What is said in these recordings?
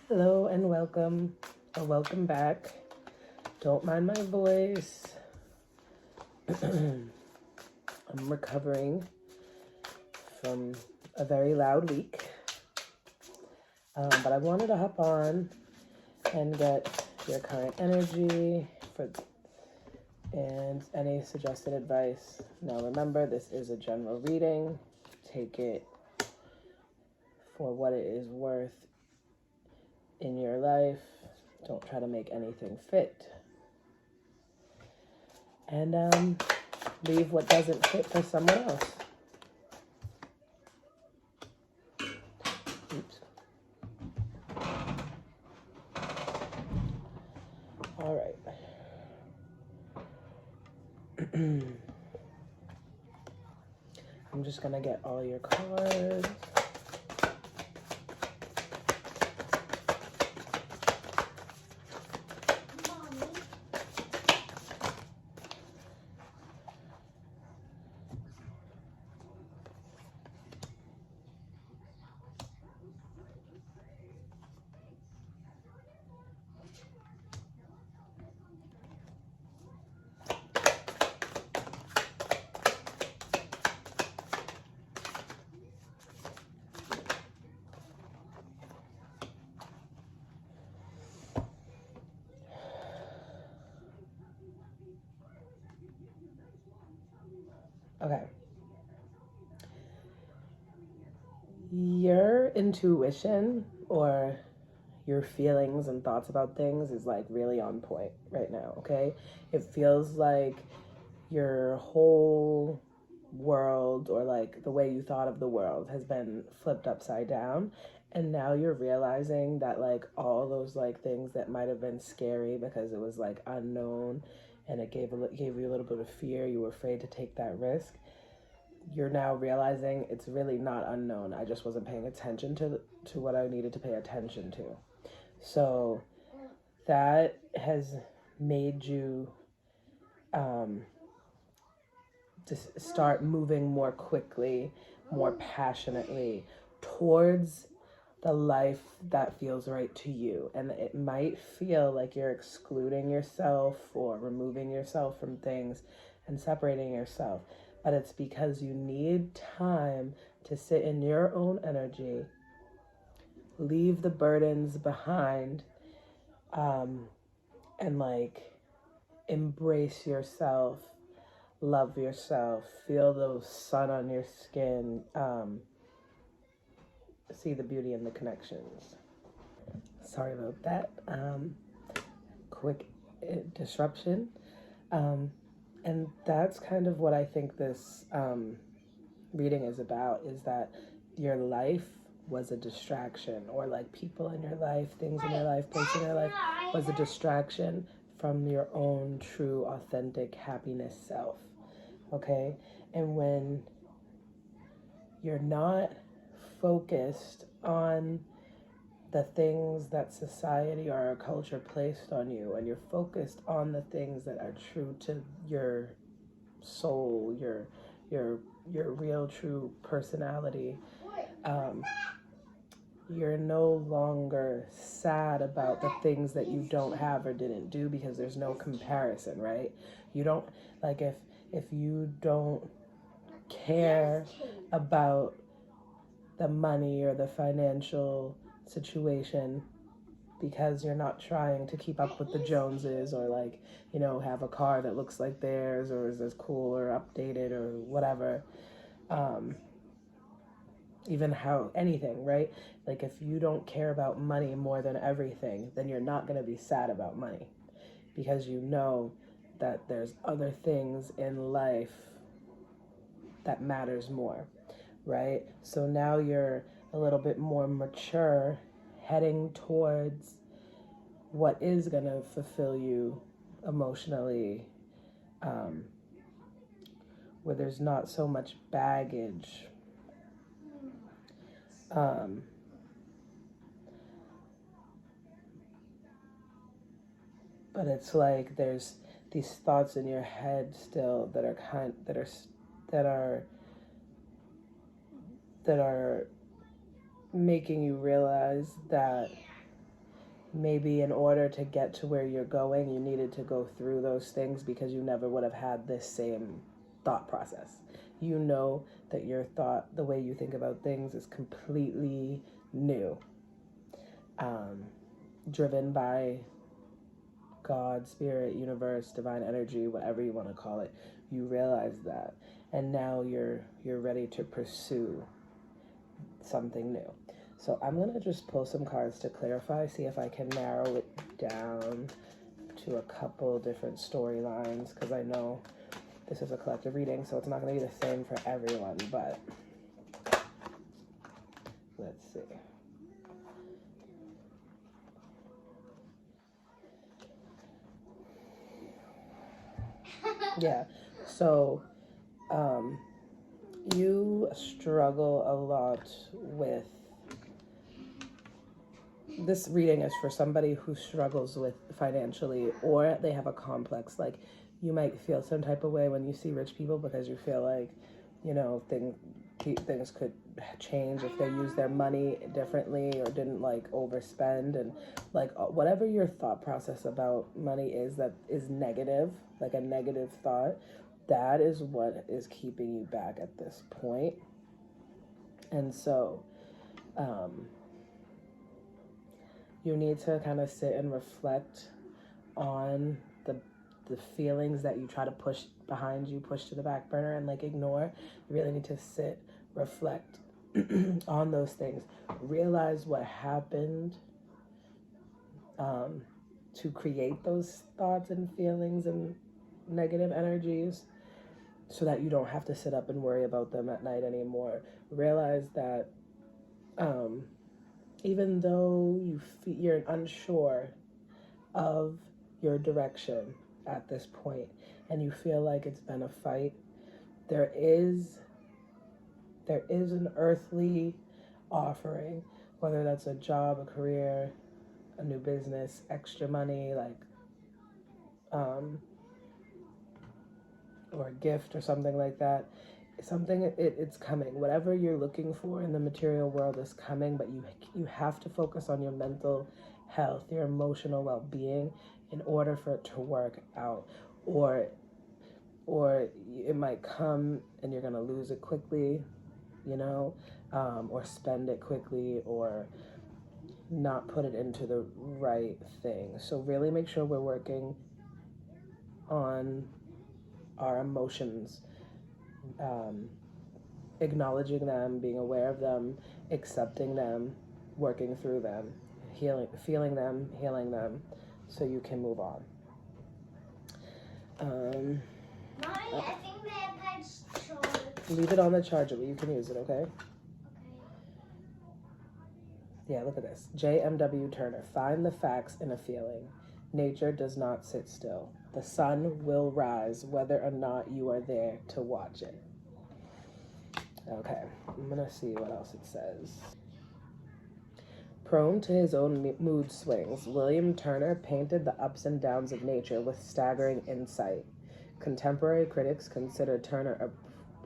Hello and welcome, or welcome back. Don't mind my voice. I'm recovering from a very loud week. But I wanted to hop on and get your current energy and any suggested advice. Now remember, this is a general reading. Take it for what it is worth in your life. Don't try to make anything fit. And leave what doesn't fit for someone else. Oops. All right. I'm just gonna get all your cards. Okay. Your intuition or your feelings and thoughts about things is like really on point right now, okay? It feels like your whole world, or like the way you thought of the world, has been flipped upside down, and now you're realizing that like all those like things that might have been scary because it was like unknown and it gave you a little bit of fear, you were afraid to take that risk, you're now realizing it's really not unknown. I just wasn't paying attention to what I needed to pay attention to. So that has made you just start moving more quickly, more passionately towards the life that feels right to you. And it might feel like you're excluding yourself or removing yourself from things and separating yourself, but it's because you need time to sit in your own energy, leave the burdens behind, and like embrace yourself, love yourself, feel the sun on your skin, see the beauty in the connections. Sorry about that. Quick disruption. And that's kind of what I think this reading is about, is that your life was a distraction, or like people in your life, things in your life, places in your life was a distraction from your own true, authentic happiness self. Okay? And when you're not focused on the things that society or our culture placed on you, and you're focused on the things that are true to your soul, your real true personality, you're no longer sad about the things that you don't have or didn't do, because there's no comparison, right? You don't, like, if you don't care about the money or the financial situation because you're not trying to keep up with the Joneses, or like, you know, have a car that looks like theirs or is as cool or updated or whatever, even how anything, right? Like, if you don't care about money more than everything, then you're not going to be sad about money, because you know that there's other things in life that matters more, right? So now you're a little bit more mature, heading towards what is going to fulfill you emotionally, where there's not so much baggage. But it's like there's these thoughts in your head still that are making you realize that maybe in order to get to where you're going, you needed to go through those things because you never would have had this same thought process. You know that your thought, the way you think about things, is completely new, driven by God, spirit, universe, divine energy, whatever you want to call it. You realize that, and now you're ready to pursue something new. So I'm going to just pull some cards to clarify, see if I can narrow it down to a couple different storylines, because I know this is a collective reading, so it's not going to be the same for everyone, but let's see. Yeah, so you struggle a lot with, this reading is for somebody who struggles with financially, or they have a complex, like you might feel some type of way when you see rich people because you feel like, you know, things could change if they use their money differently or didn't like overspend, and like whatever your thought process about money is that is negative, like a negative thought, that is what is keeping you back at this point. And so you need to kind of sit and reflect on the feelings that you try to push behind you, push to the back burner and like ignore. You really need to sit, reflect on those things, realize what happened to create those thoughts and feelings and negative energies, so that you don't have to sit up and worry about them at night anymore. Realize that even though you're unsure of your direction at this point and you feel like it's been a fight, there is an earthly offering, whether that's a job, a career, a new business, extra money, like or a gift or something like that. It's coming. Whatever you're looking for in the material world is coming, but you have to focus on your mental health, your emotional well-being, in order for it to work out. Or it might come and you're gonna lose it quickly, you know, or spend it quickly, or not put it into the right thing. So really make sure we're working on our emotions, acknowledging them, being aware of them, accepting them, working through them, feeling them, healing them, so you can move on. Mommy, I think the iPad's charged. Leave it on the charger, but you can use it, okay? Okay. Yeah, look at this. J.M.W. Turner, find the facts in a feeling. Nature does not sit still. The sun will rise whether or not you are there to watch it. Okay, I'm gonna see what else it says. Prone to his own mood swings, William Turner painted the ups and downs of nature with staggering insight. Contemporary critics consider Turner a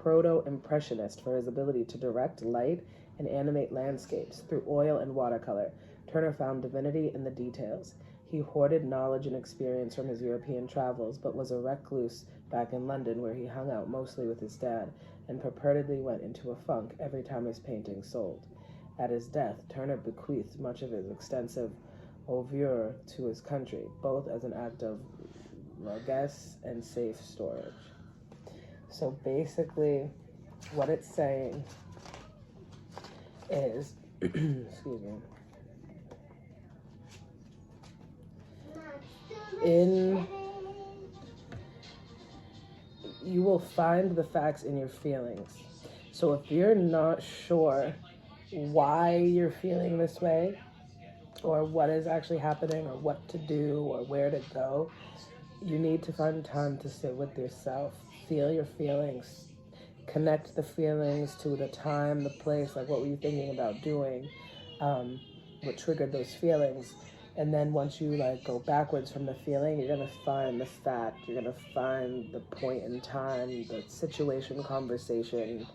proto-impressionist for his ability to direct light and animate landscapes through oil and watercolor. Turner found divinity in the details. He hoarded knowledge and experience from his European travels, but was a recluse back in London, where he hung out mostly with his dad and purportedly went into a funk every time his paintings sold. At his death, Turner bequeathed much of his extensive oeuvre to his country, both as an act of largesse and safe storage. So basically, what it's saying is, excuse me, you will find the facts in your feelings. So if you're not sure why you're feeling this way, or what is actually happening, or what to do, or where to go, you need to find time to sit with yourself, feel your feelings, connect the feelings to the time, the place, like what were you thinking about doing, what triggered those feelings. And then once you like go backwards from the feeling, you're gonna find the fact, you're gonna find the point in time, the situation, conversation,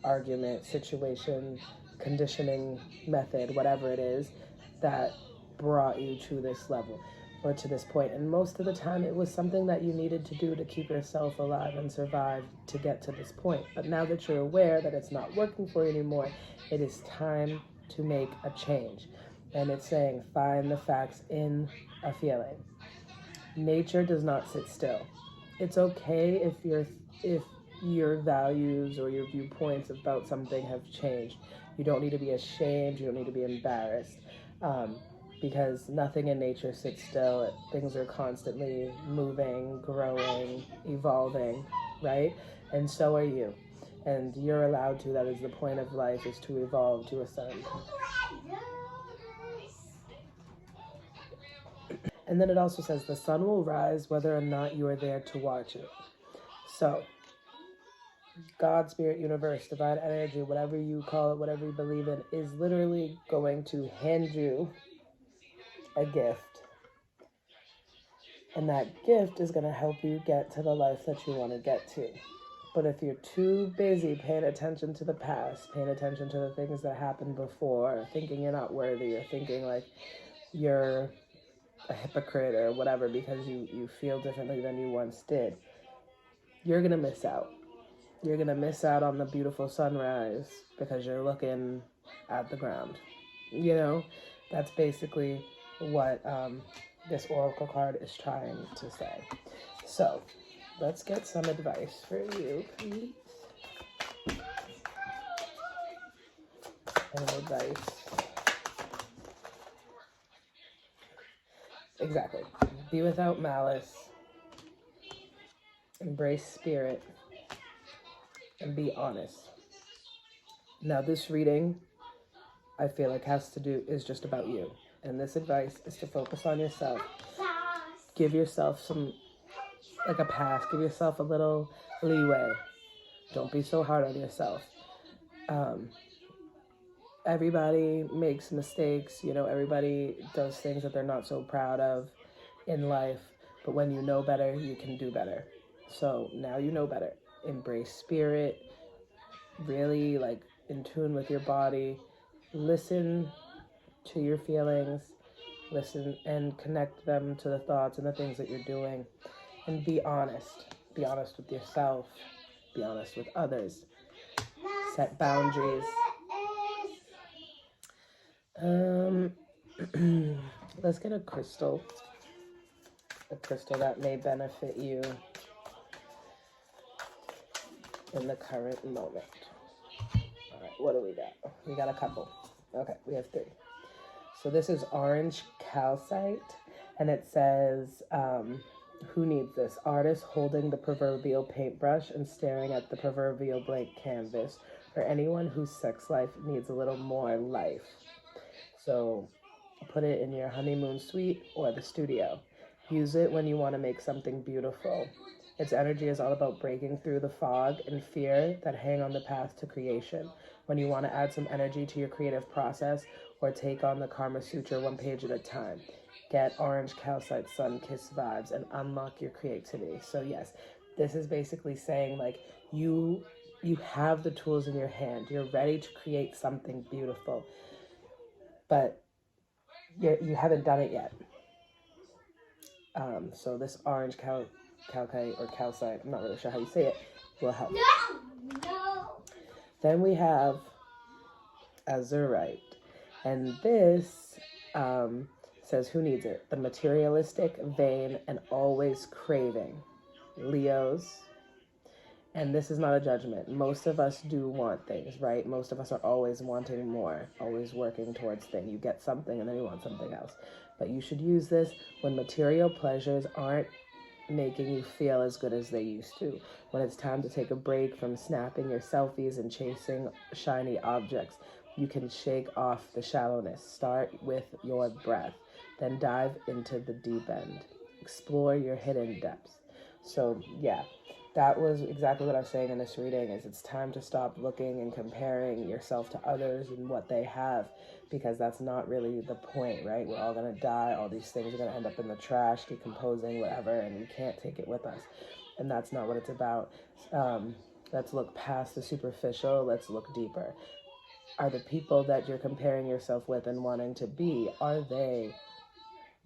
argument, situation, conditioning method, whatever it is, that brought you to this level or to this point. And most of the time it was something that you needed to do to keep yourself alive and survive to get to this point. But now that you're aware that it's not working for you anymore, it is time to make a change. And it's saying, find the facts in a feeling. Nature does not sit still. It's okay if your values or your viewpoints about something have changed. You don't need to be ashamed. You don't need to be embarrassed, because nothing in nature sits still. Things are constantly moving, growing, evolving, right? And so are you. And you're allowed to. That is the point of life, is to evolve, to ascend. And then it also says the sun will rise whether or not you are there to watch it. So God, spirit, universe, divine energy, whatever you call it, whatever you believe in, is literally going to hand you a gift. And that gift is going to help you get to the life that you want to get to. But if you're too busy paying attention to the past, paying attention to the things that happened before, thinking you're not worthy, or thinking like you're a hypocrite or whatever because you feel differently than you once did, you're going to miss out. You're going to miss out on the beautiful sunrise because you're looking at the ground. You know, that's basically what this oracle card is trying to say. So let's get some advice for you, please. And advice. Exactly. Be without malice. Embrace spirit. And be honest. Now this reading, I feel like is just about you. And this advice is to focus on yourself. Give yourself a pass. Give yourself a little leeway. Don't be so hard on yourself. Everybody makes mistakes. Everybody does things that they're not so proud of in life. But when you know better, you can do better. So now you know better. Embrace spirit. Really in tune with your body. Listen to your feelings. Listen and connect them to the thoughts and the things that you're doing. And be honest. Be honest with yourself. Be honest with others. Set boundaries. Let's get a crystal. A crystal that may benefit you in the current moment. All right, what do we got? We got a couple. Okay, we have 3. So this is orange calcite, and it says, who needs this? Artist holding the proverbial paintbrush and staring at the proverbial blank canvas, or anyone whose sex life needs a little more life. So put it in your honeymoon suite or the studio. Use it when you want to make something beautiful. Its energy is all about breaking through the fog and fear that hang on the path to creation. When you want to add some energy to your creative process or take on the Karma Sutra one page at a time, get orange calcite sun kiss vibes and unlock your creativity. So yes, this is basically saying you have the tools in your hand. You're ready to create something beautiful, but you haven't done it yet. So this orange calcite or calcite, I'm not really sure how you say it, will help. No. Then we have azurite, and this says, who needs it? The materialistic, vain, and always craving. Leos. And this is not a judgment. Most of us do want things, right? Most of us are always wanting more, always working towards things. You get something and then you want something else. But you should use this when material pleasures aren't making you feel as good as they used to. When it's time to take a break from snapping your selfies and chasing shiny objects, you can shake off the shallowness. Start with your breath, then dive into the deep end. Explore your hidden depths. So yeah, that was exactly what I was saying in this reading, is it's time to stop looking and comparing yourself to others and what they have, because that's not really the point, right? We're all going to die. All these things are going to end up in the trash, decomposing, whatever, and we can't take it with us. And that's not what it's about. Let's look past the superficial. Let's look deeper. Are the people that you're comparing yourself with and wanting to be, are they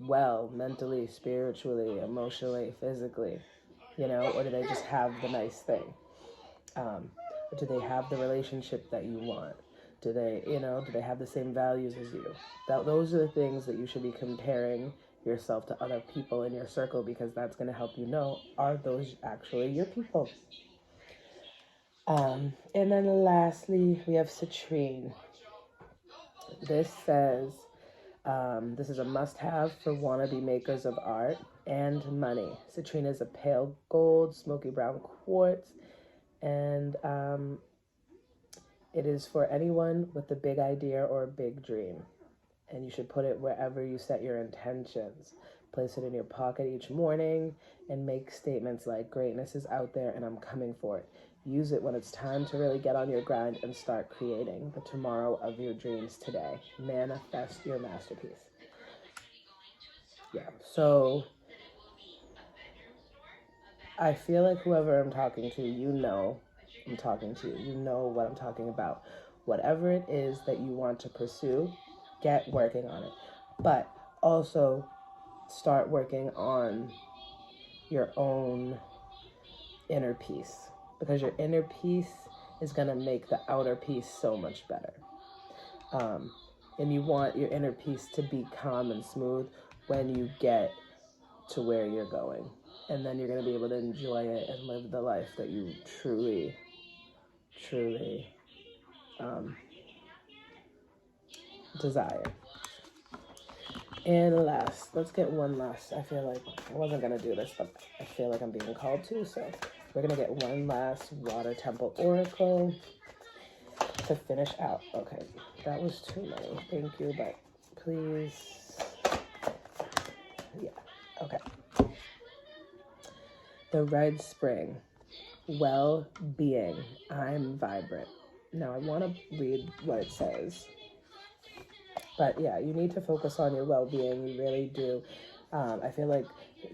well mentally, spiritually, emotionally, physically? You know, or do they just have the nice thing? Or do they have the relationship that you want? Do they, do they have the same values as you? Those are the things that you should be comparing yourself to other people in your circle, because that's going to help you know, are those actually your people? And then lastly, we have citrine. This says, this is a must-have for wannabe makers of art and money. Citrine is a pale gold, smoky brown quartz, and it is for anyone with a big idea or a big dream. And you should put it wherever you set your intentions. Place it in your pocket each morning and make statements like, greatness is out there and I'm coming for it. Use it when it's time to really get on your grind and start creating the tomorrow of your dreams today. Manifest your masterpiece. Yeah, so I feel like whoever I'm talking to, you know I'm talking to you. You know what I'm talking about. Whatever it is that you want to pursue, get working on it. But also start working on your own inner peace, because your inner peace is going to make the outer peace so much better. And you want your inner peace to be calm and smooth when you get to where you're going. And then you're going to be able to enjoy it and live the life that you truly, truly desire. And last, let's get one last. I feel like I wasn't going to do this, but I feel like I'm being called to. So we're going to get one last Water Temple Oracle to finish out. Okay, that was too many. Thank you, but please. Yeah, okay. The Red Spring. Well-being. I'm vibrant. Now I want to read what it says. But yeah, you need to focus on your well-being. You really do. I feel like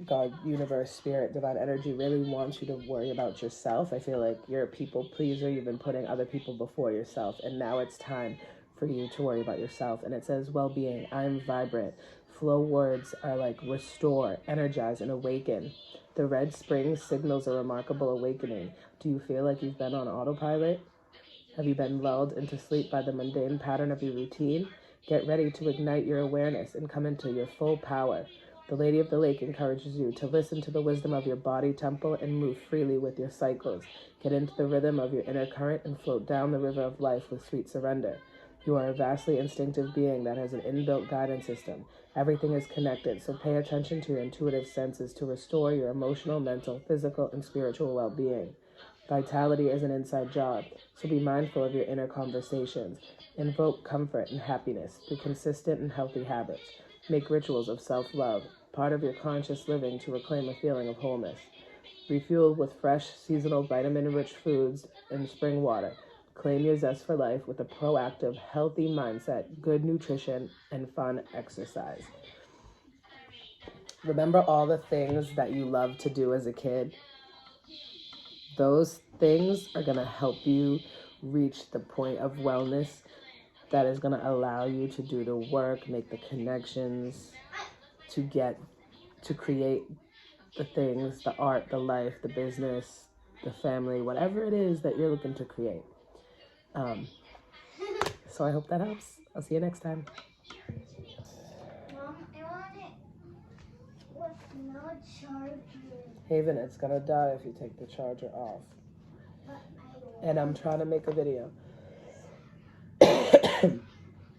God, universe, spirit, divine energy really wants you to worry about yourself. I feel like you're a people pleaser. You've been putting other people before yourself. And now it's time for you to worry about yourself. And it says well-being. I'm vibrant. Flow words are like restore, energize, and awaken. The red spring signals a remarkable awakening. Do you feel like you've been on autopilot? Have you been lulled into sleep by the mundane pattern of your routine? Get ready to ignite your awareness and come into your full power. The Lady of the Lake encourages you to listen to the wisdom of your body temple and move freely with your cycles. Get into the rhythm of your inner current and float down the river of life with sweet surrender. You are a vastly instinctive being that has an inbuilt guidance system. Everything is connected, so pay attention to your intuitive senses to restore your emotional, mental, physical, and spiritual well-being. Vitality is an inside job, so be mindful of your inner conversations. Invoke comfort and happiness through consistent and healthy habits. Make rituals of self-love, part of your conscious living, to reclaim a feeling of wholeness. Refuel with fresh, seasonal, vitamin-rich foods and spring water. Claim your zest for life with a proactive, healthy mindset, good nutrition, and fun exercise. Remember all the things that you loved to do as a kid? Those things are going to help you reach the point of wellness that is going to allow you to do the work, make the connections, to create the things, the art, the life, the business, the family, whatever it is that you're looking to create. So I hope that helps. I'll see you next time. Mom, I want it with no charger. Haven, it's going to die if you take the charger off. And I'm trying to make a video.